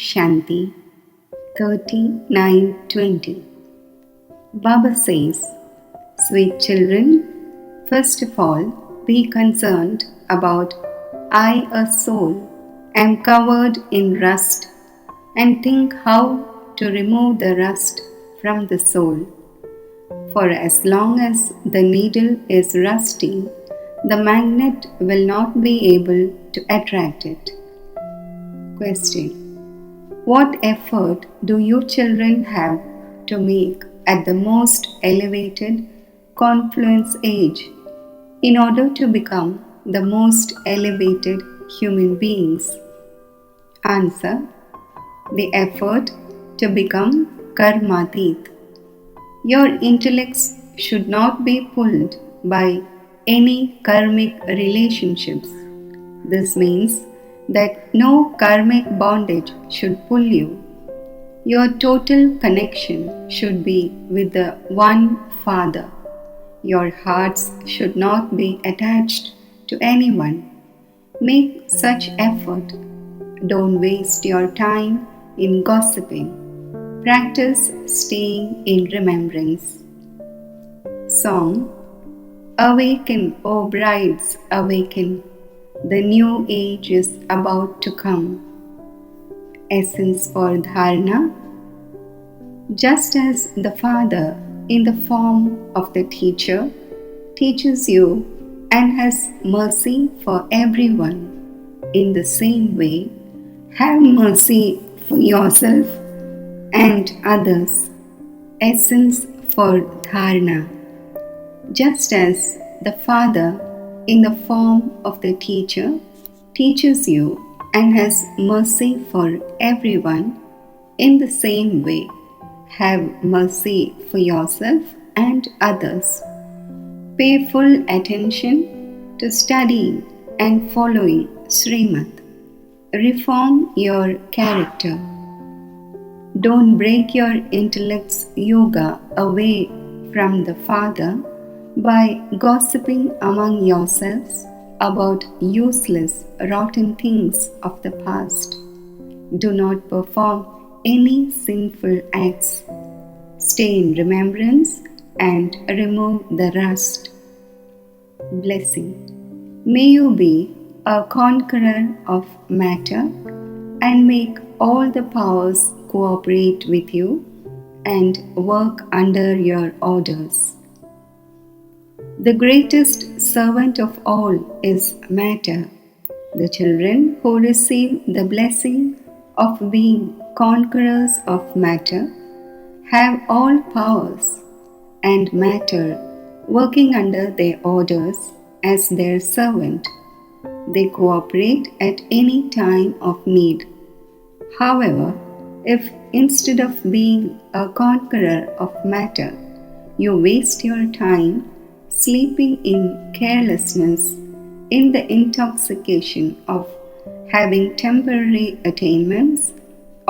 Shanti 39:20. Baba says, "Sweet children, first of all, be concerned about I, a soul, am covered in rust, and think how to remove the rust from the soul. For as long as the needle is rusty, the magnet will not be able to attract it." Question: what effort do you children have to make at the most elevated confluence age in order to become the most elevated human beings? Answer: the effort to become karmatit. Your intellects should not be pulled by any karmic relationships. This means that no karmic bondage should pull you. Your total connection should be with the one Father. Your hearts should not be attached to anyone. Make such effort. Don't waste your time in gossiping. Practice staying in remembrance. Song: Awaken, O brides, awaken. The new age is about to come. Essence for Dharana: just as the Father, in the form of the teacher, teaches you and has mercy for everyone, in the same way, have mercy for yourself and others. Essence for Dharana: just as the Father, in the form of the teacher, teaches you and has mercy for everyone, in the same way, have mercy for yourself and others. Pay full attention to studying and following Srimad. Reform your character. Don't break your intellect's yoga away from the Father by gossiping among yourselves about useless, rotten things of the past. Do not perform any sinful acts. Stay in remembrance and remove the rust. Blessing: may you be a conqueror of matter and make all the powers cooperate with you and work under your orders. The greatest servant of all is matter. The children who receive the blessing of being conquerors of matter have all powers and matter working under their orders as their servant. They cooperate at any time of need. However, if instead of being a conqueror of matter, you waste your time sleeping in carelessness, in the intoxication of having temporary attainments,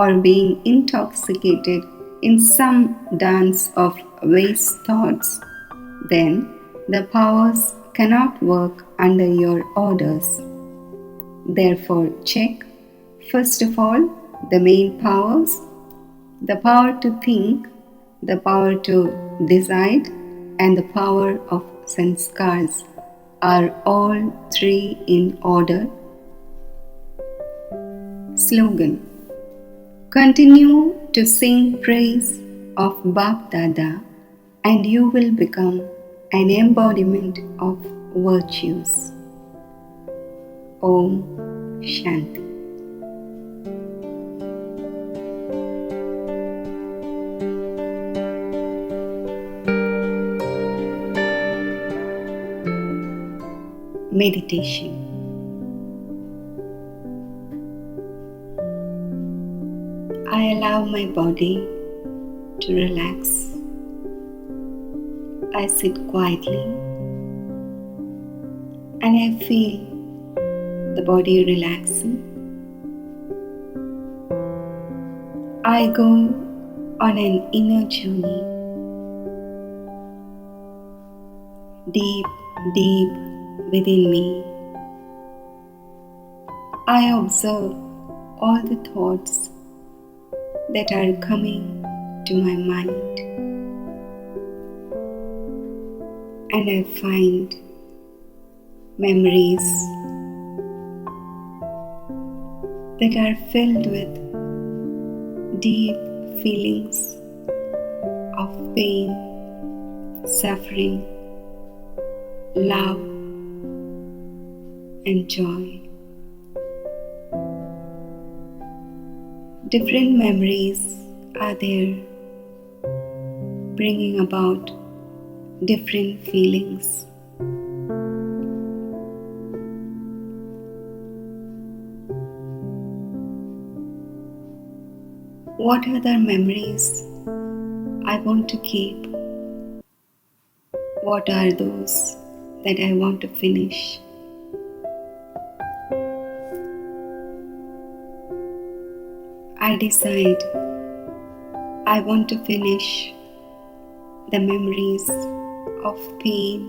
or being intoxicated in some dance of waste thoughts, then the powers cannot work under your orders. Therefore, check, first of all, the main powers: the power to think, the power to decide, and the power of sanskars. Are all three in order? Slogan: continue to sing praise of Bap Dada and you will become an embodiment of virtues. Om Shanti. Meditation. I allow my body to relax. I sit quietly and I feel the body relaxing. I go on an inner journey, deep within me. I observe all the thoughts that are coming to my mind, and I find memories that are filled with deep feelings of pain, suffering, love, and joy. Different memories are there, bringing about different feelings. What other memories I want to keep? What are those that I want to finish? I decide I want to finish the memories of pain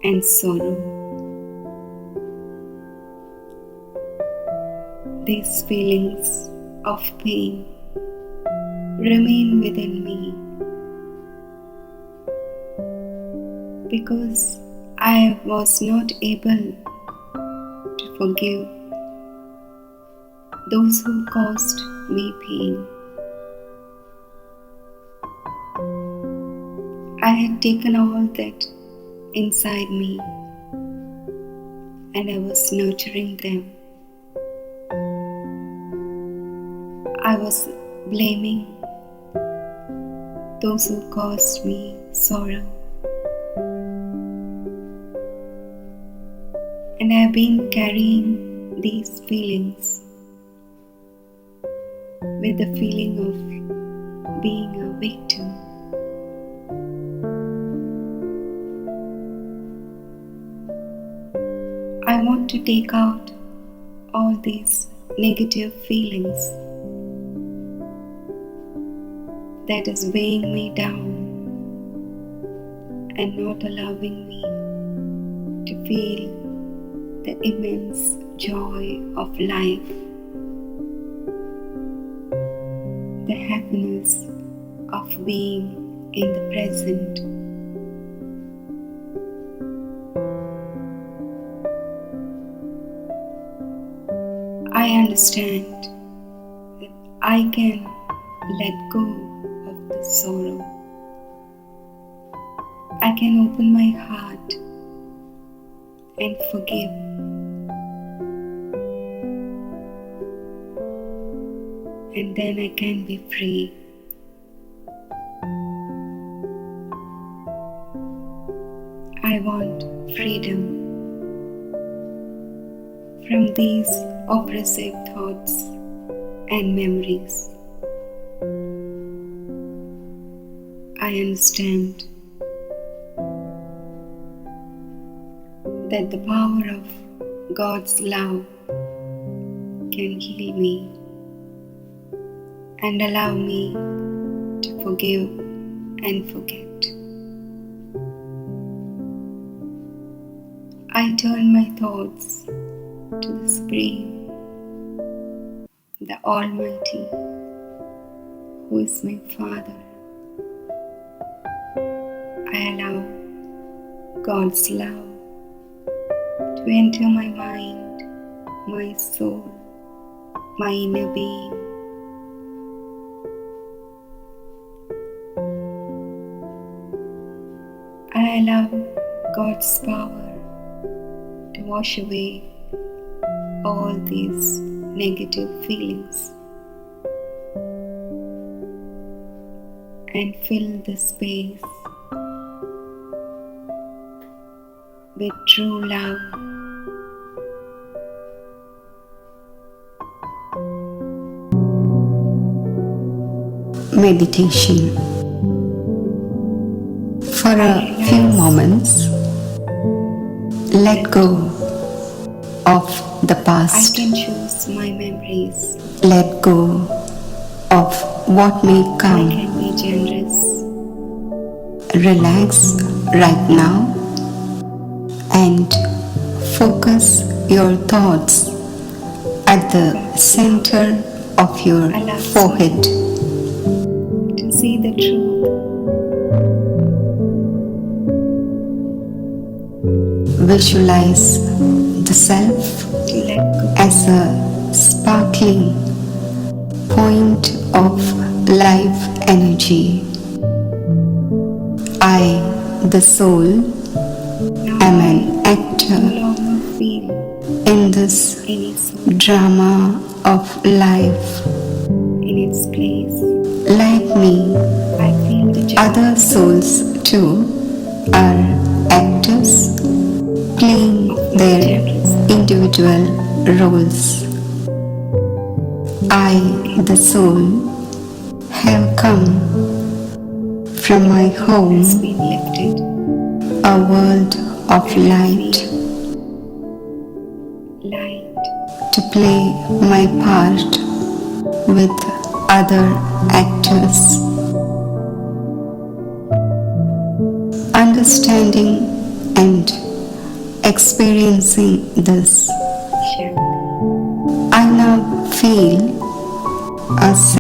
and sorrow. These feelings of pain remain within me because I was not able to forgive those who caused me pain. I had taken all that inside me and I was nurturing them. I was blaming those who caused me sorrow. And I have been carrying these feelings with the feeling of being a victim. I want to take out all these negative feelings that is weighing me down and not allowing me to feel the immense joy of life, the happiness of being in the present. I understand that I can let go of the sorrow. I can open my heart and forgive. And then I can be free. I want freedom from these oppressive thoughts and memories. I understand that the power of God's love can heal me and allow me to forgive and forget. I turn my thoughts to the Supreme, the Almighty, who is my Father. I allow God's love to enter my mind, my soul, my inner being. I allow God's power to wash away all these negative feelings and fill the space with true love. Meditation. For a few moments, let go of the past. I can choose my memories. Let go of what may come. I can be generous. Relax right now and focus your thoughts at the center of your forehead. To see the truth. Visualize the self To let go. as a sparkling point of life energy. I, the soul, am an No actor longer feel in this any soul drama of life. in its place. Like me, I feel the joy. other souls too are actors playing their individual roles. I, the soul, have come from my home, has been lifted. a world of light, Light. to play my part with other actors. Understanding and experiencing this, Shanti. I now feel a